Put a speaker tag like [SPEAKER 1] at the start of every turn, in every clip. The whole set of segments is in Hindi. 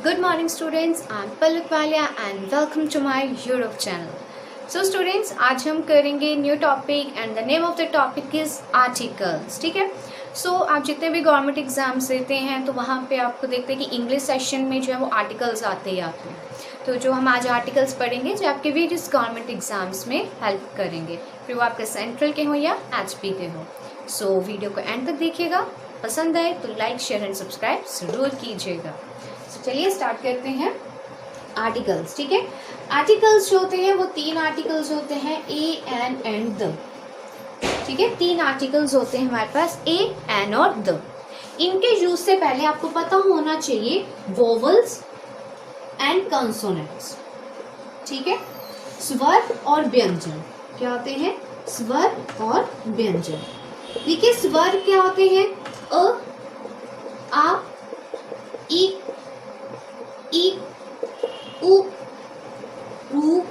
[SPEAKER 1] Good morning students, I'm Palak Walia and welcome to my YouTube channel. So students, आज हम करेंगे new topic and the name of the topic is articles. ठीक है. सो आप जितने भी गवर्नमेंट एग्जाम्स देते हैं तो वहाँ पे आपको देखते हैं कि इंग्लिश सेक्शन में जो है वो आर्टिकल्स आते ही आते हैं. तो जो हम आज आर्टिकल्स पढ़ेंगे जो आपके वेरियस गवर्नमेंट एग्जाम्स में हेल्प करेंगे, फिर वो आपके सेंट्रल के हो या एचपी के हो. सो वीडियो को एंड तक देखिएगा. पसंद आए तो लाइक शेयर एंड सब्सक्राइब ज़रूर कीजिएगा. चलिए स्टार्ट करते हैं आर्टिकल्स. ठीक है. आर्टिकल्स जो होते हैं वो तीन आर्टिकल्स होते हैं, ए, एन, द. ठीक है. तीन आर्टिकल्स होते हैं हमारे पास, ए, एन और द. इनके यूज से पहले आपको पता होना चाहिए वोवल्स एंड कंसोनेंट्स. ठीक है. स्वर और व्यंजन क्या होते हैं? स्वर और व्यंजन. देखिए स्वर क्या होते हैं? अ, आ, ई, उ, ऊ,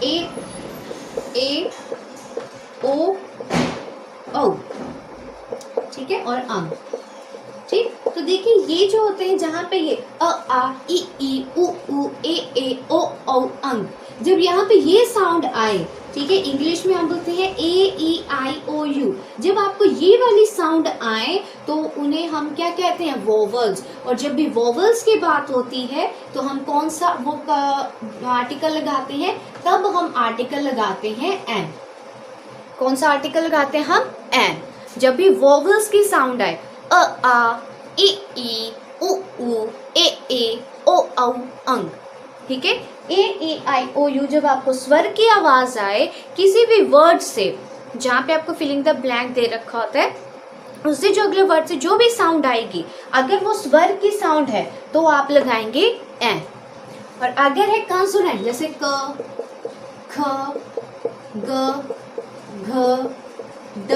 [SPEAKER 1] ए, ओ, औ. ठीक है. और अंग. ठीक. तो देखिए ये जो होते हैं जहाँ पे ये अ, आ, ई, उ, ए, ओ, औ, अंग, जब यहाँ पे ये साउंड आए, ठीक है, इंग्लिश में हम बोलते हैं ए, ई, आई, ओ, यू. जब आपको ये वाली साउंड आए तो उन्हें हम क्या कहते हैं? वोवल्स. और जब भी वोवल्स की बात होती है तो हम कौन सा वो आर्टिकल लगाते हैं? तब हम आर्टिकल लगाते हैं एन. कौन सा आर्टिकल लगाते हैं हम? एन. जब भी वोवल्स की साउंड आए, अ, आ, ई, उ, ए, ओ, औ, अंग. ठीक है. ए, आई, ओ, यू. जब आपको स्वर की आवाज आए किसी भी वर्ड से, जहाँ पे आपको फिलिंग द ब्लैंक दे रखा होता है, उससे जो अगले वर्ड से जो भी साउंड आएगी, अगर वो स्वर की साउंड है तो आप लगाएंगे एन. और अगर है कंसोनेंट जैसे क, ख, ग, घ, ड,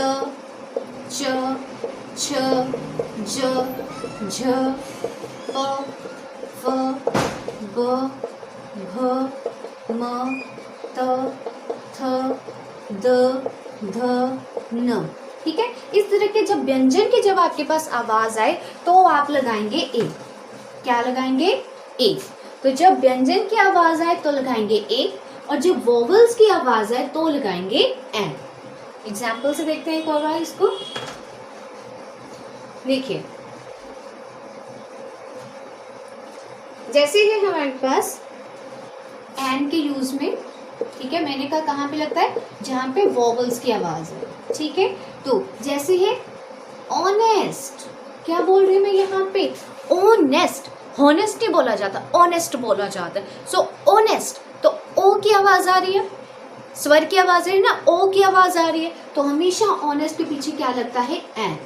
[SPEAKER 1] च, छ, ज, झ, प, फ, ब, भ, म, त, थ, द, ध, न. ठीक है. इस तरह के जब व्यंजन की जब आपके पास आवाज आए तो आप लगाएंगे ए. क्या लगाएंगे? ए. तो जब व्यंजन की आवाज आए तो लगाएंगे ए, और जब वोवल्स की आवाज आए तो लगाएंगे एन. एग्जाम्पल से देखते हैं एक और इसको. देखिए जैसे ही हमारे पास एन के यूज में, ठीक है, मैंने कहा कहाँ पे लगता है? जहाँ पे वोवल्स की आवाज है. ठीक है. तो जैसे है ऑनेस्ट. क्या बोल रही हूँ मैं यहाँ पे? ऑनेस्ट. हॉनेस्ट नहीं बोला जाता, ऑनेस्ट बोला जाता है. So honest. तो ओ की आवाज आ रही है, स्वर की आवाज आ रही है ना, ओ की आवाज आ रही है, तो हमेशा ऑनेस्ट के पीछे क्या लगता है? एन.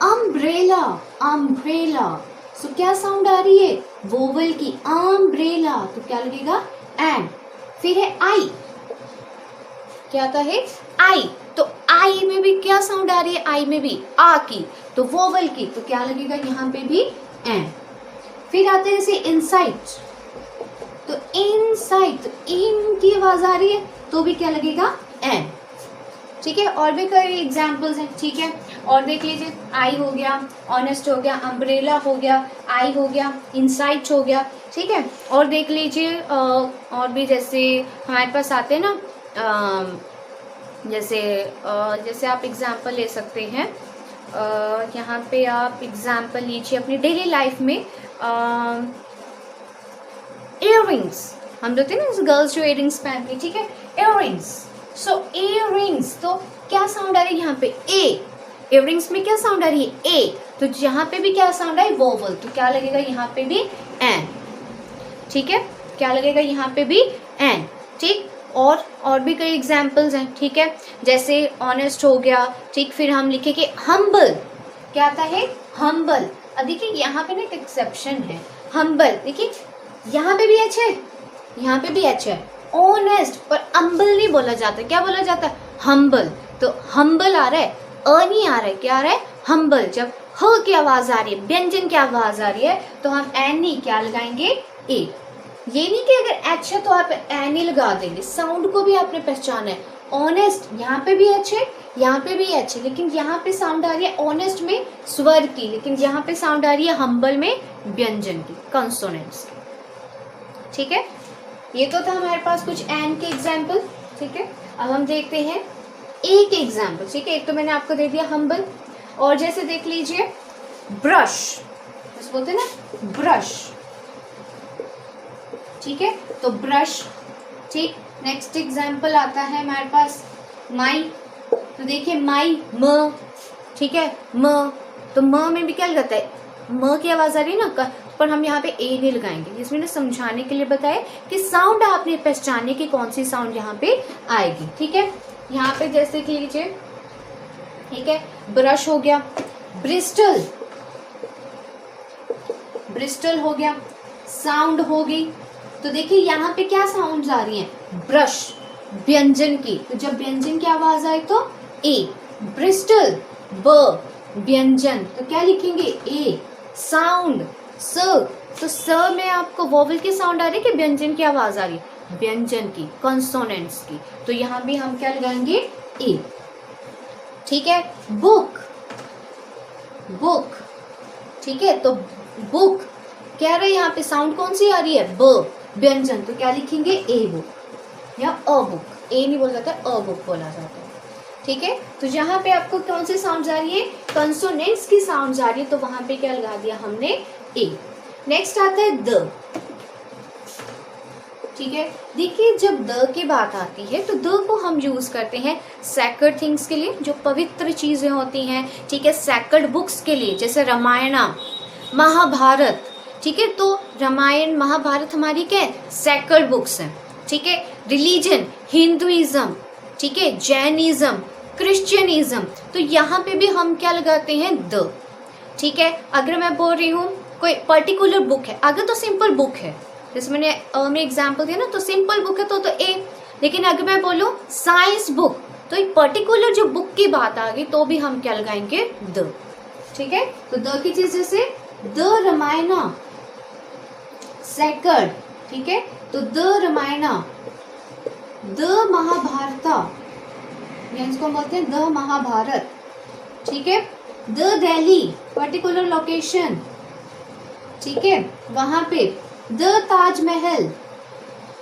[SPEAKER 1] अम्ब्रेला. अम्ब्रेला. सो क्या साउंड आ रही है? वोवल की. अम्ब्रेला. तो क्या लगेगा? एन. फिर है आई. क्या आता है? आई. तो आई में भी क्या साउंड आ रही है? आई में भी आ की, तो वोवल की, तो क्या लगेगा यहाँ पे भी? एन. फिर आते हैं जैसे इनसाइट. तो इनसाइट, तो इन की आवाज आ रही है तो भी क्या लगेगा? एन. ठीक है. और भी कई एग्जाम्पल्स हैं. ठीक है. और देख लीजिए, आई हो गया, ऑनेस्ट हो गया, अम्ब्रेला हो गया, आई हो गया, इनसाइट हो गया. ठीक है. और देख लीजिए और भी जैसे हमारे पास आते हैं ना, जैसे आप एग्जाम्पल ले सकते हैं. यहाँ पे आप एग्जाम्पल लीजिए अपनी डेली लाइफ में. इयररिंग्स हम बोलते हैं ना, गर्ल्स जो इयररिंग्स पहनती है. ठीक है. इयररिंग्स. सो इयररिंग्स. तो क्या साउंड आ रही है यहाँ पे? ए. इयररिंग्स में क्या साउंड आ रही है? ए. तो यहाँ पे भी क्या साउंड आई? वोवल. तो क्या लगेगा यहाँ पे भी? एन. ठीक है. क्या लगेगा यहाँ पे भी? एन. ठीक. और भी कई एग्जाम्पल्स हैं. ठीक है. जैसे ऑनेस्ट हो गया. ठीक. फिर हम लिखेंगे हम्बल. क्या आता है? हम्बल. अब देखिए यहाँ पे ना एक एक्सेप्शन है. हम्बल. देखिए यहाँ पे भी एच है, यहाँ पे भी एच है. ऑनेस्ट पर अम्बल नहीं बोला जाता. क्या बोला जाता है? हम्बल. तो हम्बल आ रहा है, अ नहीं आ रहा है. क्या आ रहा है? हम्बल. जब ह की आवाज आ रही है, व्यंजन की आवाज आ रही है, तो हम एन नहीं, क्या लगाएंगे? ए. ये नहीं कि अगर एच है तो आप एन ही लगा देंगे. साउंड को भी आपने पहचाना है. ऑनेस्ट यहाँ पे भी एच है, यहाँ पे भी एच है, लेकिन यहाँ पे साउंड आ रही है ऑनेस्ट में स्वर की, लेकिन यहाँ पे साउंड आ रही है हम्बल में व्यंजन की, कंसोनेंट्स की। ठीक है, ये तो था हमारे पास कुछ एन के एग्जाम्पल। ठीक है, अब हम देखते हैं एक एग्जाम्पल। ठीक है, एक तो मैंने आपको दे दिया हम्बल, और जैसे देख लीजिए ब्रश, बस बोलते हैं ना ब्रश। ठीक है, तो ब्रश। ठीक, नेक्स्ट एग्जाम्पल आता है हमारे पास माई। तो देखिए माई म। ठीक है, म, तो म में भी क्या लगाता है, म की आवाज आ रही है ना, पर हम यहाँ पे ए नहीं लगाएंगे। इसमें ने समझाने के लिए बताया कि साउंड आपने पहचाने की कौन सी साउंड यहाँ पे आएगी। ठीक है, यहाँ पे जैसे कि लीजिए, ठीक है, ब्रश हो गया, ब्रिस्टल, ब्रिस्टल हो गया, साउंड हो गई। तो देखिए यहाँ पे क्या साउंड्स आ रही हैं, ब्रश व्यंजन की, तो जब व्यंजन की आवाज आए तो ए, ब्रिस्टल ब, व्यंजन तो क्या लिखेंगे ए, साउंड स, तो स में आपको वोवल की साउंड आ रही है कि व्यंजन की आवाज आ रही है, व्यंजन की, कॉन्सोनेंट्स की, तो यहाँ भी हम क्या लगाएंगे ए। ठीक है, बुक, बुक। ठीक है, तो बुक कह रहे हैं यहाँ पे साउंड कौन सी आ रही है, ब, व्यंजन, तो क्या लिखेंगे ए बुक या अ बुक, ए नहीं बोला जाता, अ बुक बोला जाता है। ठीक है, तो जहाँ पे आपको कौन सी साउंड आ रही है, कंसोनेंट्स की साउंड आ रही है, तो वहां पे क्या लगा दिया हमने ए। नेक्स्ट आता है द। ठीक है, देखिए जब द की बात आती है तो द को हम यूज करते हैं सैक्रेड थिंग्स के लिए, जो पवित्र चीजें होती हैं। ठीक है, सैक्रेड बुक्स के लिए, जैसे रामायण, महाभारत। ठीक है, तो रामायण महाभारत हमारी क्या है, सैक्रेड बुक्स हैं। ठीक है, रिलीजन, हिंदुइज्म, ठीक है, जैनिज्म, क्रिश्चियनिज्म, तो यहाँ पे भी हम क्या लगाते हैं द। ठीक है, अगर मैं बोल रही हूँ कोई पर्टिकुलर बुक है, अगर तो सिंपल बुक है, जैसे मैंने एग्जाम्पल दिया ना, तो सिंपल बुक है तो ए, लेकिन अगर मैं बोलूँ साइंस बुक, तो एक पर्टिकुलर जो बुक की बात आ गई, तो भी हम क्या लगाएंगे द। ठीक है, तो द की चीज जैसे द रामायण सेकंड। ठीक है, तो द रामायण, द महाभारता, इसको बोलते हैं द महाभारत। ठीक है, द दिल्ली, पर्टिकुलर लोकेशन। ठीक है, वहां पे द ताजमहल,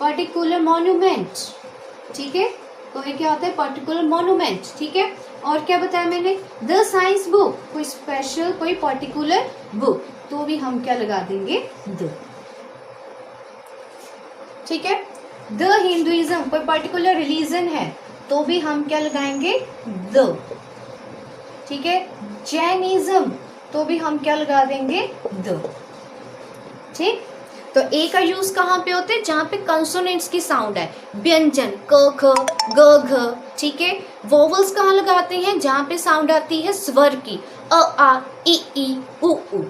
[SPEAKER 1] पर्टिकुलर मॉन्यूमेंट। ठीक है, तो ये क्या होता है, पर्टिकुलर मॉन्यूमेंट। ठीक है, और क्या बताया मैंने, द साइंस बुक, कोई स्पेशल कोई पर्टिकुलर बुक, तो भी हम क्या लगा देंगे द। ठीक है, द हिंदुइज्म, कोई पर्टिकुलर रिलीजन है, तो भी हम क्या लगाएंगे द। ठीक है, जैनिज्म, तो भी हम क्या लगा देंगे द। ठीक, तो ए का यूज कहाँ पे होते हैं, जहाँ पे कंसोनेंट्स की साउंड है, व्यंजन क ख ग घ। ठीक है, वोवल्स कहाँ लगाते हैं, जहाँ पे साउंड आती है स्वर की, अ आ ई उ उ।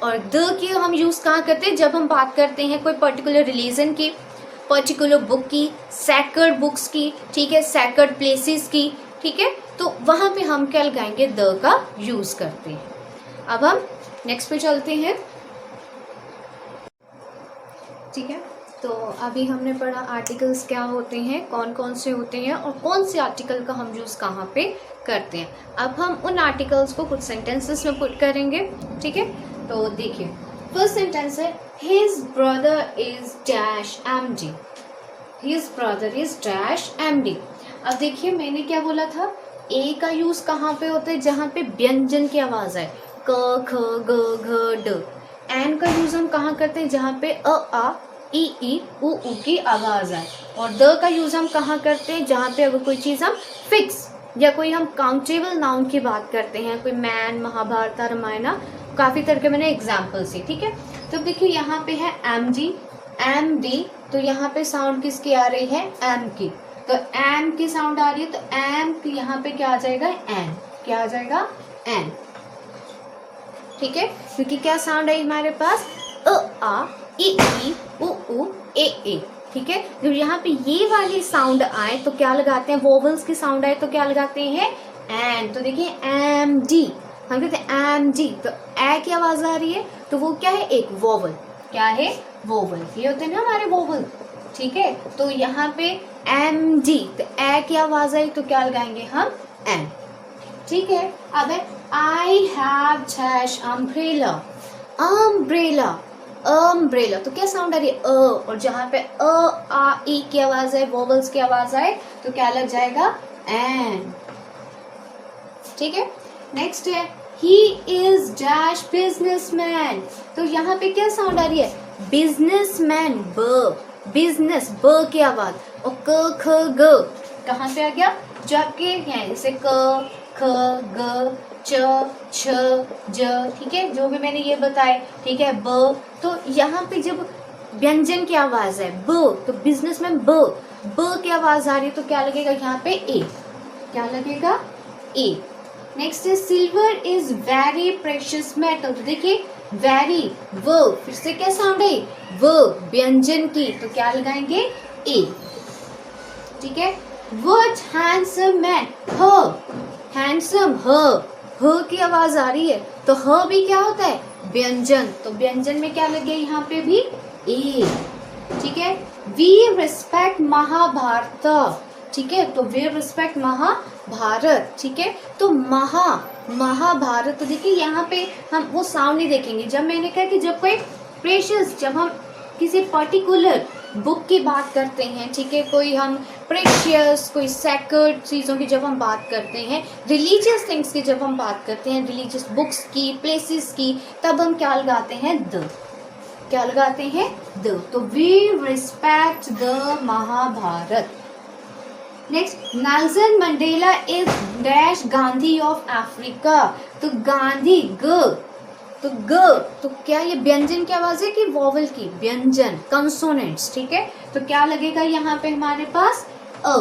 [SPEAKER 1] और द की हम यूज कहाँ करते हैं, जब हम बात करते हैं कोई पर्टिकुलर रिलीजन की, पर्टिकुलर बुक की, सैक्रेड बुक्स की। ठीक है, सैक्रेड प्लेसेस की। ठीक है, तो वहां पे हम क्या लगाएंगे, द का यूज करते हैं। अब हम नेक्स्ट पे चलते हैं। ठीक है, तो अभी हमने पढ़ा आर्टिकल्स क्या होते हैं, कौन कौन से होते हैं, और कौन से आर्टिकल का हम यूज कहाँ पे करते हैं। अब हम उन आर्टिकल्स को कुछ सेंटेंसेस में पुट करेंगे। ठीक है, तो देखिए फर्स्ट सेंटेंस है, his brother is dash MD, his brother is dash MD। अब देखिए मैंने क्या बोला था, ए का यूज कहाँ पे होता है, जहाँ पे व्यंजन की आवाज है, क ख ग घ ड। एन का यूज हम कहाँ करते हैं, जहाँ पे अ आ ई उ उ की आवाज आए। और द का यूज हम कहाँ करते हैं, जहाँ पे अगर कोई चीज हम फिक्स या कोई हम काउंटेबल नाउन की बात करते हैं, कोई मैन, महाभारत, रामायण, काफी तरह के मैंने एग्जाम्पल्स है। ठीक है, तो देखिए यहाँ पे है MD, तो यहाँ पे साउंड किसकी आ रही है, एम की, तो एम की साउंड आ रही है, तो एम की यहाँ पे क्या आ जाएगा, एन, क्या आ जाएगा, एन। ठीक है, क्योंकि क्या साउंड है हमारे पास, अ आ ई उ उ ए। ठीक है, जब यहाँ पे ये वाली साउंड आए तो क्या लगाते हैं, वोवल्स की साउंड आए तो क्या लगाते हैं, एन। तो देखिए MD, हम कहते हैं MD, तो ए की आवाज आ रही है, तो वो क्या है, एक वोवल, क्या है, वोवल, ये होते हैं ना हमारे वोवल। ठीक है, तो यहाँ पे MD, तो ए की आवाज आई तो क्या लगाएंगे हम, एन। ठीक है। अब है I have dash umbrella, umbrella, umbrella, तो क्या साउंड आ रही है अ, और जहां पे अ आ ई की आवाज है, वोवल्स की आवाज आए तो क्या लग जाएगा एन, ठीक है। नेक्स्ट है ही इज डैश बिजनेसमैन, तो यहाँ पे क्या साउंड आ रही है बिजनेसमैन, ब, बिजनेस ब की आवाज, और क ख ग कहाँ पे आ गया, जबकि है जैसे क ख ग च छ ज, ठीक है, जो भी मैंने ये बताए, ठीक है। ब, तो यहाँ पे जब व्यंजन की आवाज है ब, तो बिजनेसमैन ब, ब की आवाज आ रही है तो क्या लगेगा यहाँ पे ए, क्या लगेगा ए। नेक्स्ट है silver is very precious metal, तो देखिए वेरी व, फिर से क्या साउंड है व, व्यंजन की, तो क्या लगाएंगे ए, ठीक है। व्हाट हैंडसम मैन, ह, हैंडसम ह की आवाज आ रही है तो ह भी क्या होता है व्यंजन, तो व्यंजन में क्या लगे यहाँ पे भी ए, ठीक है। वी रिस्पेक्ट महाभारत, ठीक है, तो वी रिस्पेक्ट महाभारत, ठीक है। तो महाभारत, तो देखिए यहाँ पे हम वो साउंड नहीं देखेंगे, जब मैंने कहा कि जब कोई प्रेशियस, जब हम किसी पर्टिकुलर बुक की बात करते हैं, ठीक है, कोई हम प्रेशियस, कोई सैक्रेड चीज़ों की जब हम बात करते हैं, रिलीजियस थिंग्स की जब हम बात करते हैं, रिलीजियस बुक्स की, प्लेसेस की, तब हम क्या लगाते हैं द, क्या लगाते हैं द, तो we respect the Mahabharat. Next Nelson Mandela is dash Gandhi of Africa, तो गांधी ग, तो ग, तो क्या ये व्यंजन की आवाज है कि वोवल की, व्यंजन कंसोनेंट्स, ठीक है, तो क्या लगेगा यहाँ पे हमारे पास अ,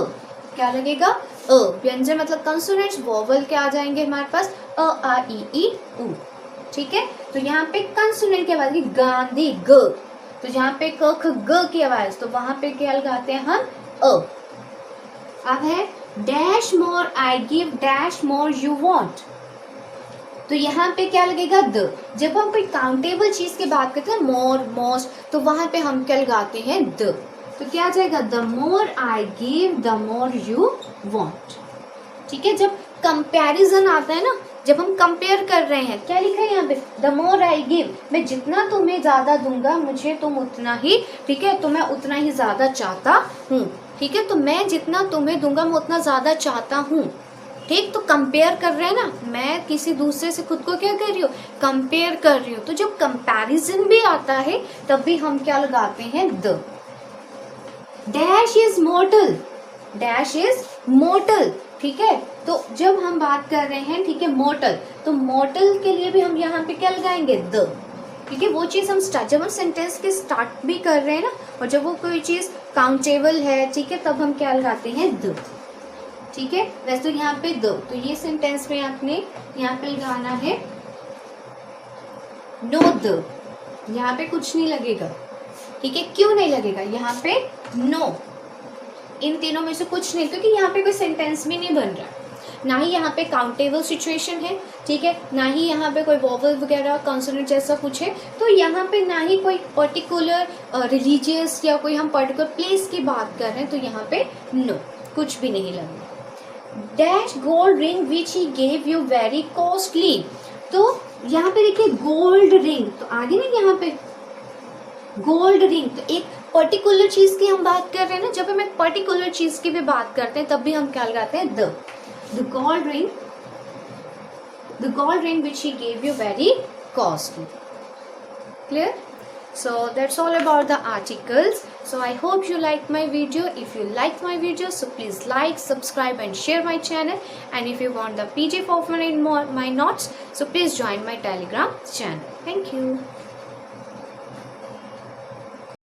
[SPEAKER 1] क्या लगेगा अ, व्यंजन मतलब कंसोनेंट्स, वोवल क्या आ जाएंगे हमारे पास अ आ ई उ, ठीक है। तो यहाँ पे कंसोनेंट की आवाज की गांधी ग, तो यहाँ पे क ख ग की आवाज, तो वहां पे क्या लगाते हैं हम अ। अब है dash more I give dash more you want, तो यहाँ पे क्या लगेगा द, जब हम कोई काउंटेबल चीज की बात करते हैं मोर मोस्ट, तो वहां पे हम क्या लगाते हैं द, तो क्या आ जाएगा the more I give the more you want, ठीक है। जब कंपैरिजन आता है ना, जब हम कंपेयर कर रहे हैं, क्या लिखा है यहाँ पे द मोर आई गिव, मैं जितना तुम्हें ज्यादा दूंगा मुझे तुम उतना ही, ठीक है, तो मैं उतना ही ज्यादा चाहता हूँ, ठीक है, तो मैं जितना तुम्हें दूंगा मैं उतना ज्यादा चाहता हूँ, ठीक। तो कंपेयर कर रहे हैं ना, मैं किसी दूसरे से खुद को क्या कर रही हूँ कंपेयर कर रही हूँ, तो जब कंपैरिजन भी आता है तब भी हम क्या लगाते हैं the. Dash is mortar, dash is mortar, ठीक है, तो जब हम बात कर रहे हैं, ठीक है, मोर्टल, तो मोर्टल के लिए भी हम यहाँ पे क्या लगाएंगे द, ठीक है। वो चीज हम स्टार्ट, जब हम सेंटेंस के स्टार्ट भी कर रहे हैं ना, और जब वो कोई चीज काउंटेबल है, ठीक है, तब हम क्या लगाते हैं द, ठीक है। वैसे तो यहाँ पे दो, तो ये सेंटेंस में आपने यहाँ पे लगाना है नो द, यहाँ पे कुछ नहीं लगेगा, ठीक है, क्यों नहीं लगेगा यहाँ पे नो, इन तीनों में से कुछ नहीं, क्योंकि यहाँ पे कोई सेंटेंस भी नहीं बन रहा, ना ही यहाँ पे काउंटेबल सिचुएशन है, ठीक है, ना ही यहाँ पे कोई वोवल वगैरह कंसोनेंट जैसा कुछ है, तो यहाँ पे ना ही कोई पर्टिकुलर रिलीजियस या कोई हम पर्टिकुलर प्लेस की बात कर रहे हैं, तो यहाँ पे नो, कुछ भी नहीं लगेगा। Dash gold ring which he gave you very costly, तो यहाँ पे देखिए गोल्ड रिंग, तो आगे ना यहाँ पे गोल्ड रिंग, तो एक पर्टिकुलर चीज की हम बात कर रहे हैं ना, जब हम एक पर्टिकुलर चीज की भी बात करते हैं तब भी हम क्या लगाते हैं the gold ring which he gave you very costly, clear. So that's all about the articles. So I hope you liked my video. If you liked my video, so please like, subscribe and share my channel. And if you want the PDF of my notes, so please join my Telegram channel. Thank you.